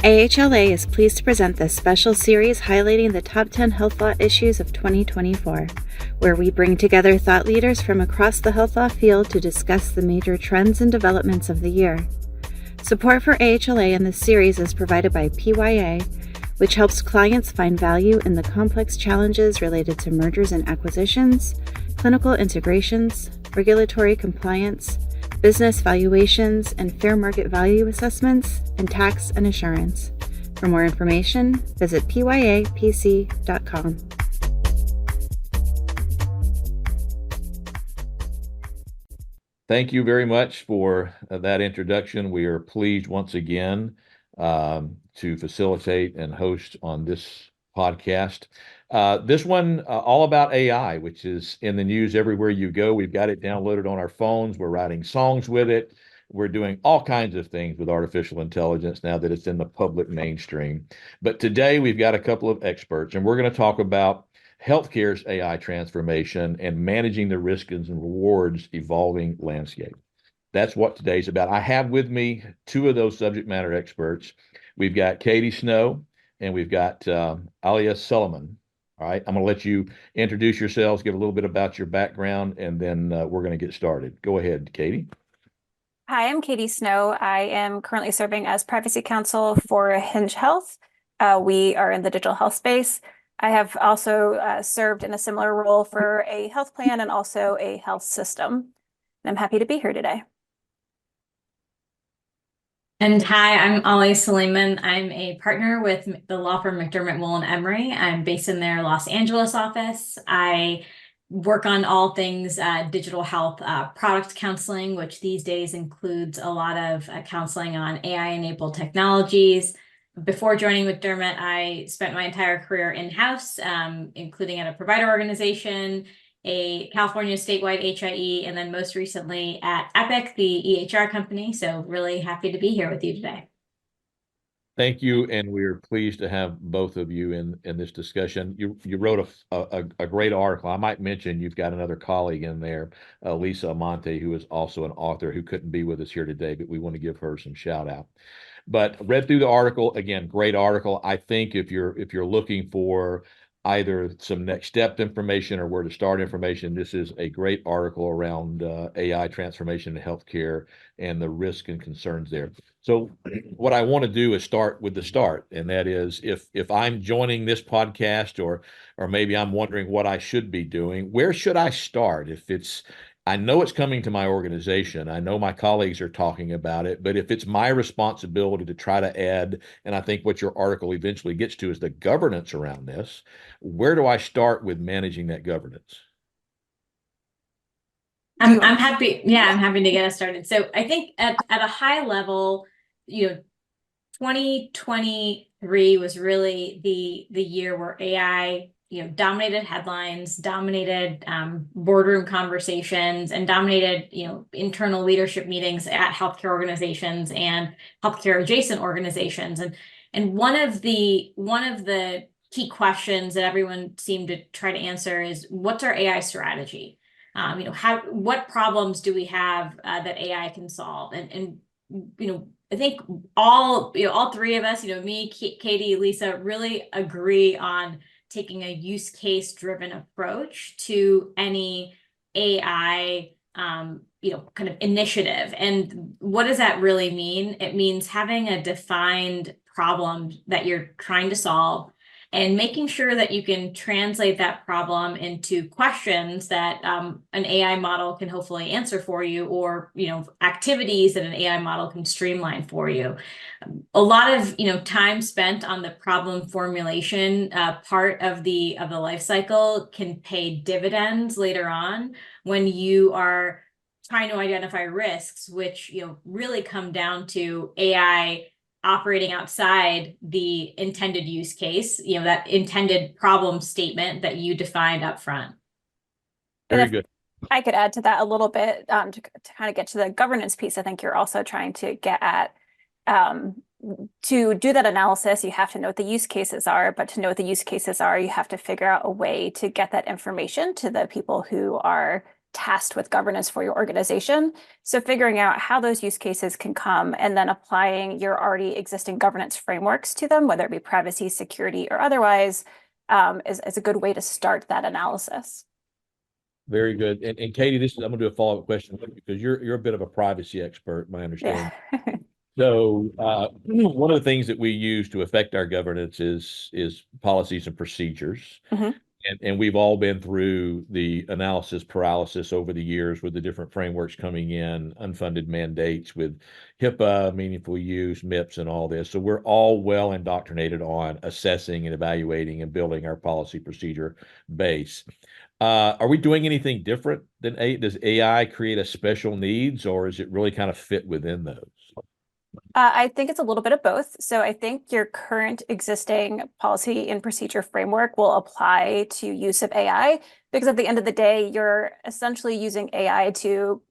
AHLA is pleased to present this special series highlighting the top 10 health law issues of 2024, where we bring together thought leaders from across the health law field to discuss the major trends and developments of the year. Support for AHLA in this series is provided by PYA, which helps clients find value in the complex challenges related to mergers and acquisitions, clinical integrations, regulatory compliance, business valuations and fair market value assessments, and tax and assurance. For more information, visit pyapc.com. Thank you very much for that introduction. We are pleased once again to facilitate and host on this podcast. This one all about AI, which is in the news everywhere you go. We've got it downloaded on our phones. We're writing songs with it. We're doing all kinds of things with artificial intelligence now that it's in the public mainstream. But today we've got a couple of experts, and we're going to talk about healthcare's AI transformation and managing the risks and rewards evolving landscape. That's what today's about. I have with me two of those subject matter experts. We've got Katie Snow and we've got Alia Sullivan. All right, I'm going to let you introduce yourselves, give a little bit about your background, and then we're going to get started. Go ahead, Katie. Hi, I'm Katie Snow. I am currently serving as privacy counsel for Hinge Health. We are in the digital health space. I have also served in a similar role for a health plan and also a health system. And I'm happy to be here today. And hi, I'm Ali Suleiman. I'm a partner with the law firm McDermott, Wool & Emery. I'm based in their Los Angeles office. I work on all things digital health product counseling, which these days includes a lot of counseling on AI-enabled technologies. Before joining McDermott, I spent my entire career in-house, including at a provider organization, a California statewide HIE, and then most recently at Epic, the EHR company. So really happy to be here with you today. Thank you, and we are pleased to have both of you in this discussion. You wrote a great article. I might mention you've got another colleague in there, Lisa Amante, who is also an author who couldn't be with us here today, but we want to give her some shout out. But read through the article again, great article. I think if you're looking for either some next step information or where to start information, this is a great article around AI transformation in healthcare and the risk and concerns there. So what I want to do is start with the start, and that is if I'm joining this podcast or maybe I'm wondering what I should be doing, where should I start? I know it's coming to my organization. I know my colleagues are talking about it, but if it's my responsibility to try to add, and I think what your article eventually gets to is the governance around this, where do I start with managing that governance? I'm happy. Yeah, I'm happy to get us started. So I think at a high level, 2023 was really the year where AI dominated headlines, dominated boardroom conversations, and dominated internal leadership meetings at healthcare organizations and healthcare adjacent organizations. And one of the key questions that everyone seemed to try to answer is, what's our AI strategy? What problems do we have that AI can solve? And I think all three of us, me, Katie, Lisa, really agree on taking a use case driven approach to any AI kind of initiative. And what does that really mean? It means having a defined problem that you're trying to solve and making sure that you can translate that problem into questions that an AI model can hopefully answer for you, or activities that an AI model can streamline for you. A lot of time spent on the problem formulation part of the life cycle can pay dividends later on when you are trying to identify risks, which really come down to AI operating outside the intended use case, that intended problem statement that you defined up front. Very good. I could add to that a little bit to kind of get to the governance piece. I think you're also trying to get at to do that analysis, you have to know what the use cases are, but to know what the use cases are, you have to figure out a way to get that information to the people who are tasked with governance for your organization. So figuring out how those use cases can come and then applying your already existing governance frameworks to them, whether it be privacy, security, or otherwise, is a good way to start that analysis. Very good. And Katie, I'm gonna do a follow-up question because you're a bit of a privacy expert, my understanding. Yeah. So one of the things that we use to affect our governance is policies and procedures. Mhm. And we've all been through the analysis paralysis over the years with the different frameworks coming in, unfunded mandates with HIPAA, meaningful use, MIPS, and all this. So we're all well indoctrinated on assessing and evaluating and building our policy procedure base. Are we doing anything different than does AI create a special needs, or is it really kind of fit within those? I think it's a little bit of both. So I think your current existing policy and procedure framework will apply to use of AI, because at the end of the day, you're essentially using AI to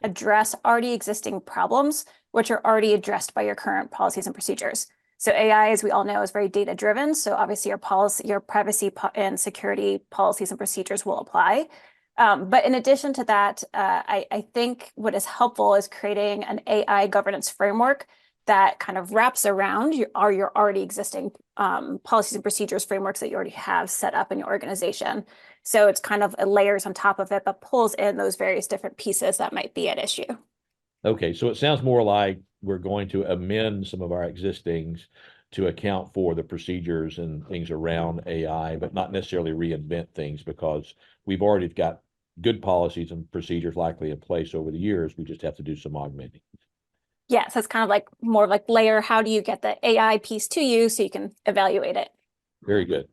address already existing problems, which are already addressed by your current policies and procedures. So AI, as we all know, is very data driven. So obviously your policy, your privacy and security policies and procedures will apply. But in addition to that, I think what is helpful is creating an AI governance framework that kind of wraps around your already existing policies and procedures frameworks that you already have set up in your organization. So it's kind of layers on top of it, but pulls in those various different pieces that might be at issue. Okay, so it sounds more like we're going to amend some of our existings to account for the procedures and things around AI, but not necessarily reinvent things because we've already got good policies and procedures likely in place over the years. We just have to do some augmenting. Yeah, so it's kind of like more like layer. How do you get the AI piece to you so you can evaluate it? Very good.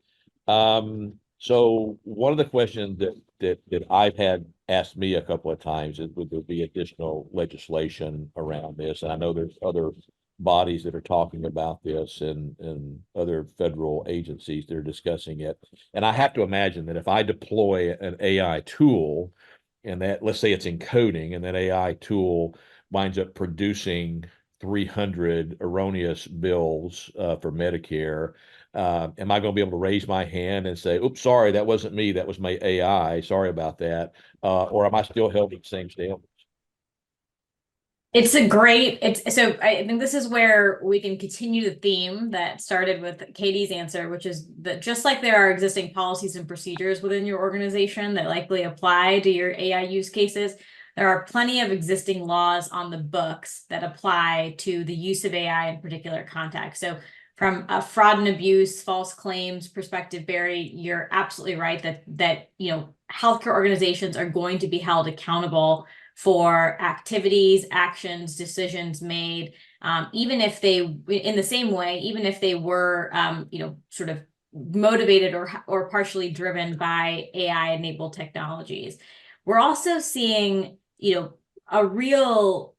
So one of the questions that I've had asked me a couple of times is would there be additional legislation around this? And I know there's other bodies that are talking about this and other federal agencies that are discussing it. And I have to imagine that if I deploy an AI tool and that, let's say it's encoding, and that AI tool winds up producing 300 erroneous bills for Medicare, am I going to be able to raise my hand and say, oops, sorry, that wasn't me, that was my AI, sorry about that? Or am I still held to the same standards? So I think this is where we can continue the theme that started with Katie's answer, which is that just like there are existing policies and procedures within your organization that likely apply to your AI use cases, there are plenty of existing laws on the books that apply to the use of AI in particular contexts. So from a fraud and abuse, false claims perspective, Barry, you're absolutely right that healthcare organizations are going to be held accountable for activities, actions, decisions made, even if they, in the same way, even if they were, sort of motivated or partially driven by AI-enabled technologies. We're also seeing, a real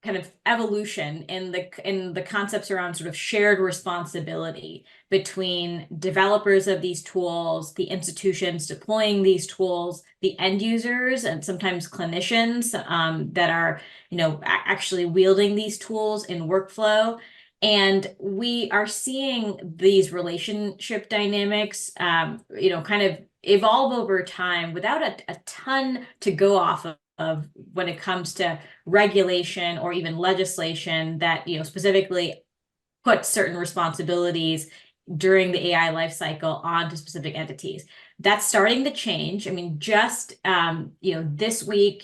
kind of evolution in the concepts around sort of shared responsibility between developers of these tools, the institutions deploying these tools, the end users, and sometimes clinicians that are, actually wielding these tools in workflow. And we are seeing these relationship dynamics, kind of evolve over time without a ton to go off of when it comes to regulation or even legislation that specifically puts certain responsibilities during the AI lifecycle onto specific entities. That's starting to change. I mean, just this week,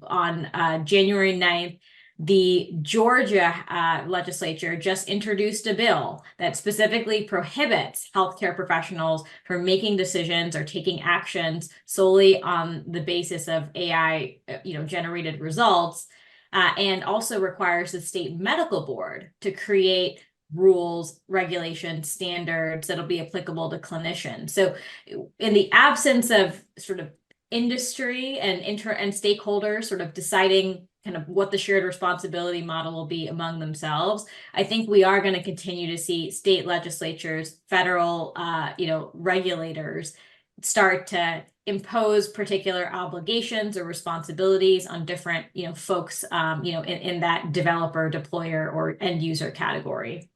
on January 9th, the Georgia legislature just introduced a bill that specifically prohibits healthcare professionals from making decisions or taking actions solely on the basis of AI, generated results, and also requires the state medical board to create rules, regulations, standards that'll be applicable to clinicians. So in the absence of sort of industry and stakeholders sort of deciding kind of what the shared responsibility model will be among themselves, I think we are going to continue to see state legislatures, federal, regulators start to impose particular obligations or responsibilities on different, folks, in that developer, deployer, or end user category.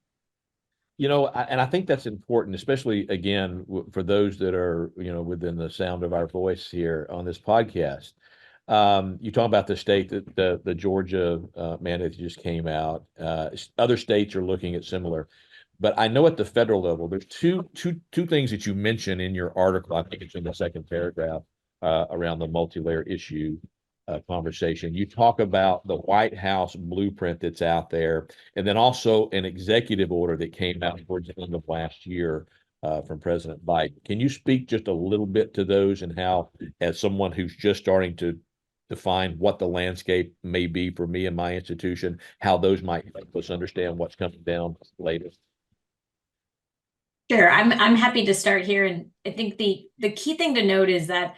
And I think that's important, especially again, for those that are, within the sound of our voice here on this podcast. You talk about the state that the Georgia mandate just came out. Other states are looking at similar. But I know at the federal level, there's two things that you mention in your article. I think it's in the second paragraph around the multi-layer issue conversation. You talk about the White House blueprint that's out there, and then also an executive order that came out towards the end of last year from President Biden. Can you speak just a little bit to those and how, as someone who's just starting to define what the landscape may be for me and my institution, how those might help us understand what's coming down latest? Sure, I'm happy to start here, and I think the key thing to note is that,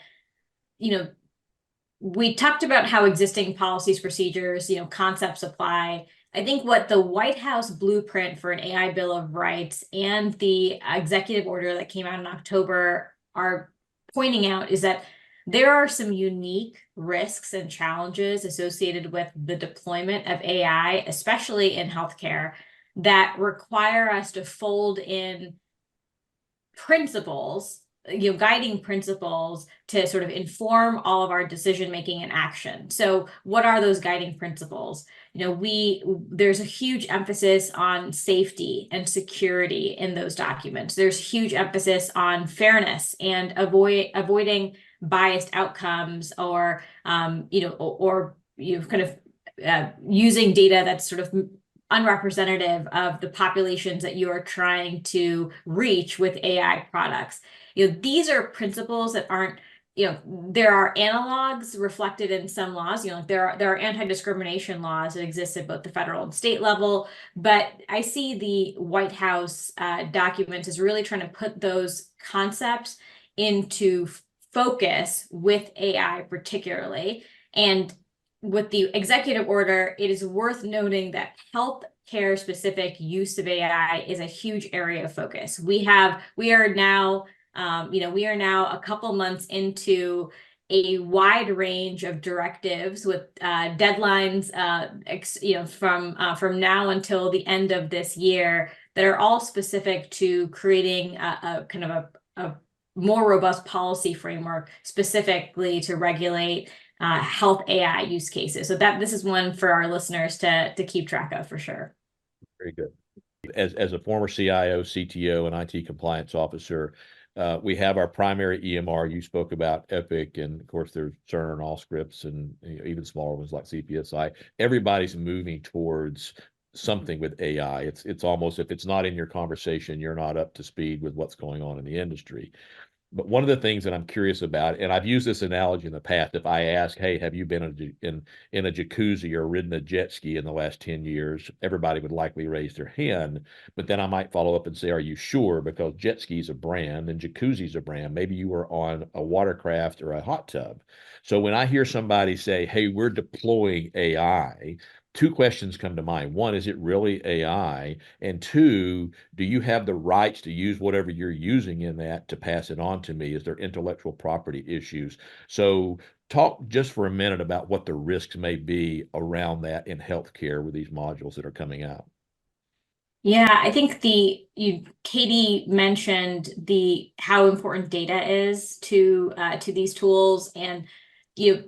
we talked about how existing policies, procedures, concepts apply. I think what the White House blueprint for an AI Bill of Rights and the executive order that came out in October are pointing out is that there are some unique risks and challenges associated with the deployment of AI, especially in healthcare, that require us to fold in principles, guiding principles to sort of inform all of our decision making and action. So what are those guiding principles? There's a huge emphasis on safety and security in those documents. There's huge emphasis on fairness and avoiding biased outcomes or using data that's sort of unrepresentative of the populations that you are trying to reach with AI products. These are principles that aren't, there are analogs reflected in some laws. There are anti-discrimination laws that exist at both the federal and state level, but I see the White House documents as really trying to put those concepts into focus with AI particularly. And with the executive order, it is worth noting that healthcare specific use of AI is a huge area of focus. We are now a couple months into a wide range of directives with deadlines, from now until the end of this year that are all specific to creating a kind of a more robust policy framework specifically to regulate health AI use cases. So this is one for our listeners to keep track of for sure. Very good. As a former CIO, CTO, and IT compliance officer, we have our primary EMR. You spoke about Epic, and of course there's Cerner and Allscripts, and even smaller ones like CPSI. Everybody's moving towards something with AI. It's almost, if it's not in your conversation, you're not up to speed with what's going on in the industry. But one of the things that I'm curious about, and I've used this analogy in the past, if I ask, hey, have you been in a jacuzzi or ridden a jet ski in the last 10 years, everybody would likely raise their hand. But then I might follow up and say, are you sure? Because jet ski's a brand and jacuzzi's a brand. Maybe you were on a watercraft or a hot tub. So when I hear somebody say, hey, we're deploying AI, two questions come to mind. One, is it really AI? And two, do you have the rights to use whatever you're using in that to pass it on to me? Is there intellectual property issues? So talk just for a minute about what the risks may be around that in healthcare with these modules that are coming out. Yeah, I think Katie mentioned how important data is to these tools, and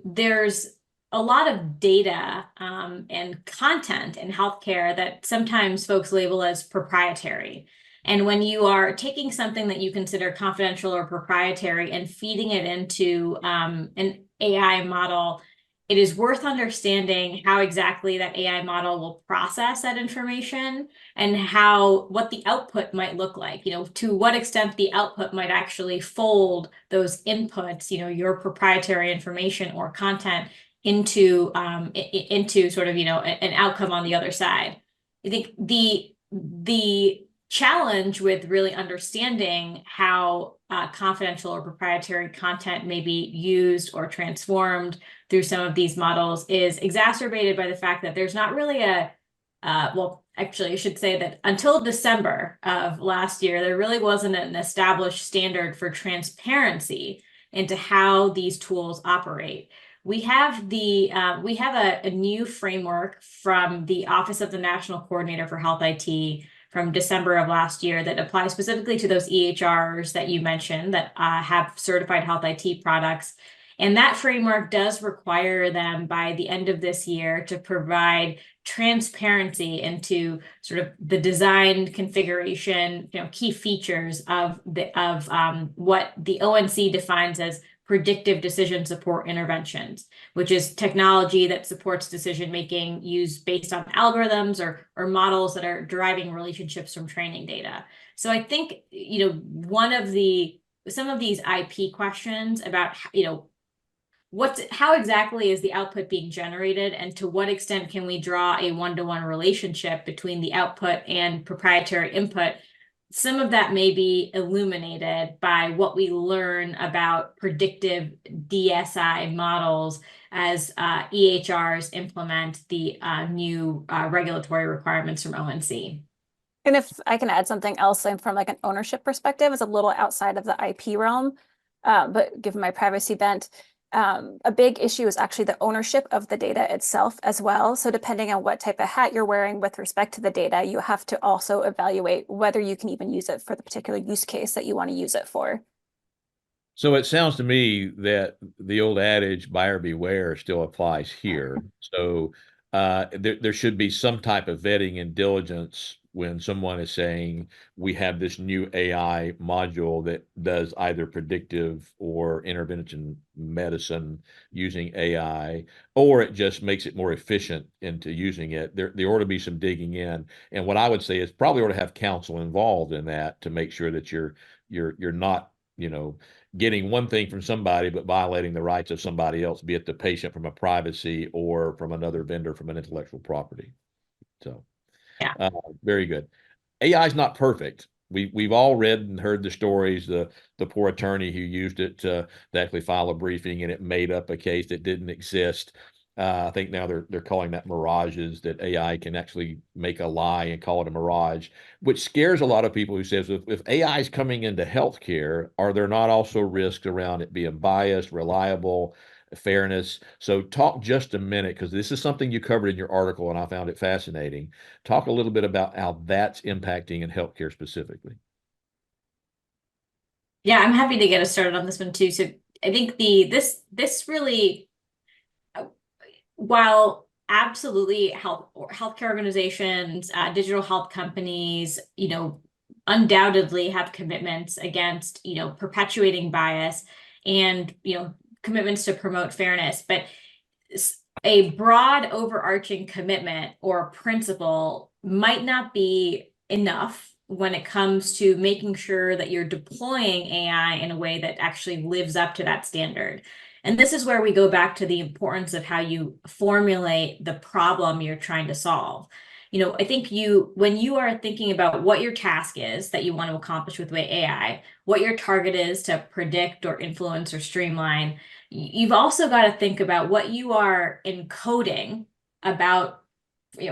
there's a lot of data and content in healthcare that sometimes folks label as proprietary. And when you are taking something that you consider confidential or proprietary and feeding it into an AI model, it is worth understanding how exactly that AI model will process that information and what the output might look like, to what extent the output might actually fold those inputs, your proprietary information or content into sort of, an outcome on the other side. I think the challenge with really understanding how confidential or proprietary content may be used or transformed through some of these models is exacerbated by the fact that there's not really actually, I should say that until December of last year, there really wasn't an established standard for transparency into how these tools operate. We have a new framework from the Office of the National Coordinator for Health IT from December of last year that applies specifically to those EHRs that you mentioned that have certified health IT products. And that framework does require them by the end of this year to provide transparency into sort of the design configuration, key features of what the ONC defines as predictive decision support interventions, which is technology that supports decision making used based on algorithms or models that are deriving relationships from training data. So I think, some of these IP questions about, how exactly is the output being generated, and to what extent can we draw a one-to-one relationship between the output and proprietary input? Some of that may be illuminated by what we learn about predictive DSI models as EHRs implement the new regulatory requirements from ONC. And if I can add something else from like an ownership perspective, it's a little outside of the IP realm, but given my privacy bent, a big issue is actually the ownership of the data itself as well. So depending on what type of hat you're wearing with respect to the data, you have to also evaluate whether you can even use it for the particular use case that you want to use it for. So it sounds to me that the old adage buyer beware still applies here. So there should be some type of vetting and diligence when someone is saying we have this new AI module that does either predictive or intervention medicine using AI, or it just makes it more efficient into using it. There ought to be some digging in. And what I would say is probably ought to have counsel involved in that to make sure that you're not, getting one thing from somebody, but violating the rights of somebody else, be it the patient from a privacy or from another vendor from an intellectual property. So, yeah, very good. AI is not perfect. We've all read and heard the stories, the poor attorney who used it to actually file a briefing and it made up a case that didn't exist. I think now they're calling that mirages, that AI can actually make a lie and call it a mirage, which scares a lot of people who says if AI is coming into healthcare, are there not also risks around it being biased, reliable, fairness? So talk just a minute, because this is something you covered in your article and I found it fascinating. Talk a little bit about how that's impacting in healthcare specifically. Yeah, I'm happy to get us started on this one too. So I think this really, while absolutely healthcare organizations, digital health companies, undoubtedly have commitments against, perpetuating bias and, commitments to promote fairness, but a broad overarching commitment or principle might not be enough when it comes to making sure that you're deploying AI in a way that actually lives up to that standard. And this is where we go back to the importance of how you formulate the problem you're trying to solve. I think when you are thinking about what your task is that you want to accomplish with AI, what your target is to predict or influence or streamline, you've also got to think about what you are encoding about,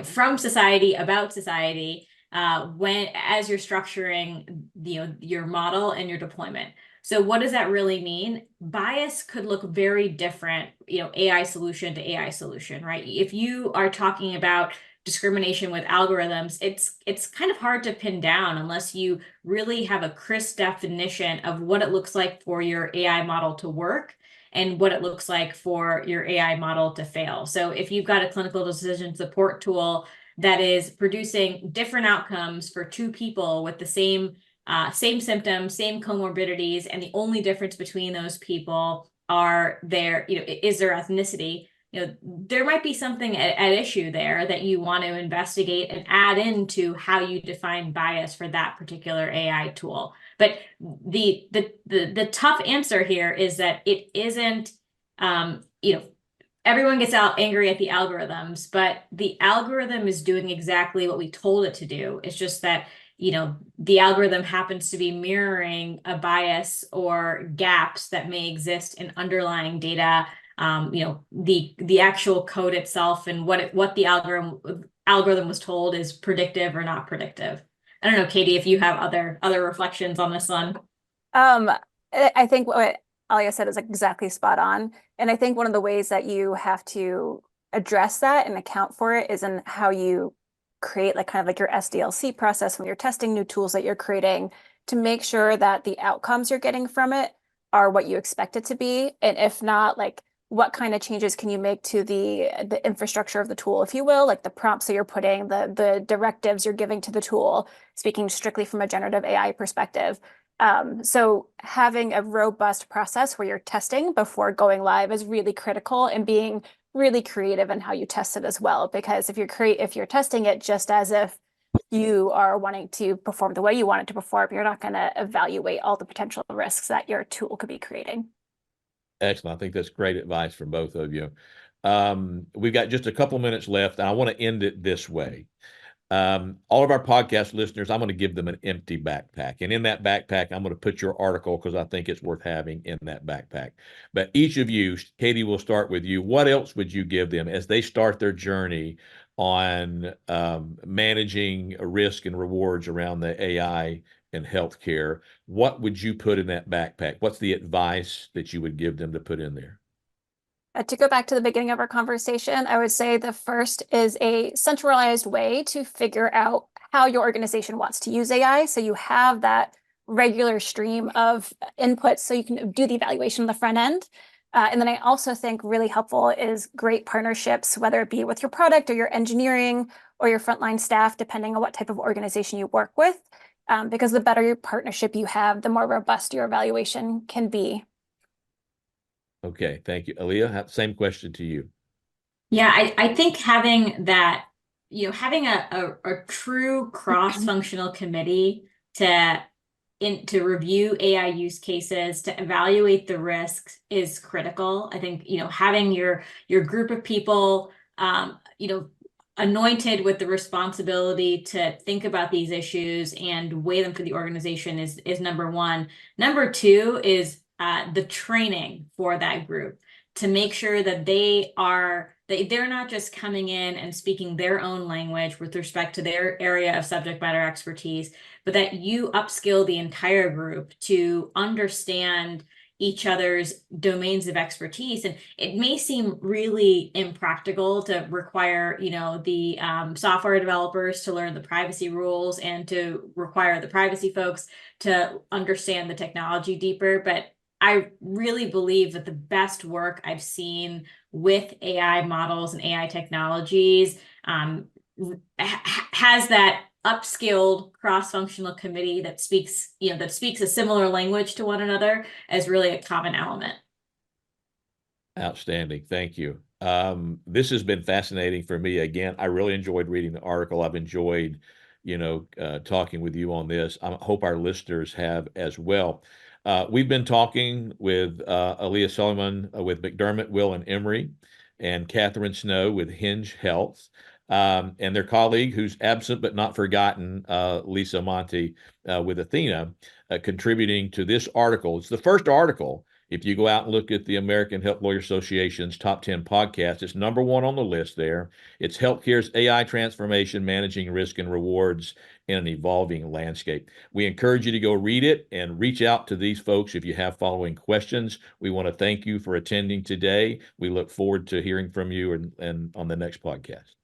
from society, about society, as you're structuring your model and your deployment. So what does that really mean? Bias could look very different, AI solution to AI solution, right? If you are talking about discrimination with algorithms, it's kind of hard to pin down unless you really have a crisp definition of what it looks like for your AI model to work and what it looks like for your AI model to fail. So if you've got a clinical decision support tool that is producing different outcomes for two people with the same symptoms, same comorbidities, and the only difference between those people are is their ethnicity, there might be something at issue there that you want to investigate and add into how you define bias for that particular AI tool. But the tough answer here is that it isn't, everyone gets angry at the algorithms, but the algorithm is doing exactly what we told it to do. It's just that, the algorithm happens to be mirroring a bias or gaps that may exist in underlying data, the actual code itself and what the algorithm was told is predictive or not predictive. I don't know, Katie, if you have other reflections on this one. I think what Alia said is exactly spot on. And I think one of the ways that you have to address that and account for it is in how you create kind of your SDLC process when you're testing new tools that you're creating, to make sure that the outcomes you're getting from it are what you expect it to be? And if not, like what kind of changes can you make to the infrastructure of the tool, if you will, like the prompts that you're putting, the directives you're giving to the tool, speaking strictly from a generative AI perspective. So having a robust process where you're testing before going live is really critical, and being really creative in how you test it as well. Because if you're testing it just as if you are wanting to perform the way you want it to perform, you're not going to evaluate all the potential risks that your tool could be creating. Excellent. I think that's great advice from both of you. We've got just a couple minutes left, and I want to end it this way. All of our podcast listeners, I'm going to give them an empty backpack. And in that backpack, I'm going to put your article because I think it's worth having in that backpack. But each of you, Katie, we'll start with you. What else would you give them as they start their journey on managing risk and rewards around the AI and healthcare? What would you put in that backpack? What's the advice that you would give them to put in there? To go back to the beginning of our conversation, I would say the first is a centralized way to figure out how your organization wants to use AI. So you have that regular stream of inputs so you can do the evaluation on the front end. And then I also think really helpful is great partnerships, whether it be with your product or your engineering or your frontline staff, depending on what type of organization you work with. Because the better your partnership you have, the more robust your evaluation can be. Okay, thank you. Aaliyah, same question to you. Yeah, I think having that, having a true cross-functional committee to review AI use cases, to evaluate the risks is critical. I think, having your group of people, anointed with the responsibility to think about these issues and weigh them for the organization is number one. Number two is the training for that group to make sure that they're not just coming in and speaking their own language with respect to their area of subject matter expertise, but that you upskill the entire group to understand each other's domains of expertise. And it may seem really impractical to require, the software developers to learn the privacy rules and to require the privacy folks to understand the technology deeper. But I really believe that the best work I've seen with AI models and AI technologies has that upskilled cross-functional committee that speaks a similar language to one another as really a common element. Outstanding. Thank you. This has been fascinating for me. Again, I really enjoyed reading the article. I've enjoyed, talking with you on this. I hope our listeners have as well. We've been talking with Aaliyah Solomon with McDermott, Will, and Emery, and Catherine Snow with Hinge Health, and their colleague who's absent but not forgotten, Lisa Monte with Athena, contributing to this article. It's the first article. If you go out and look at the American Health Lawyer Association's top 10 podcasts, it's number one on the list there. It's Healthcare's AI Transformation, Managing Risk and Rewards in an Evolving Landscape. We encourage you to go read it and reach out to these folks if you have following questions. We want to thank you for attending today. We look forward to hearing from you and on the next podcast.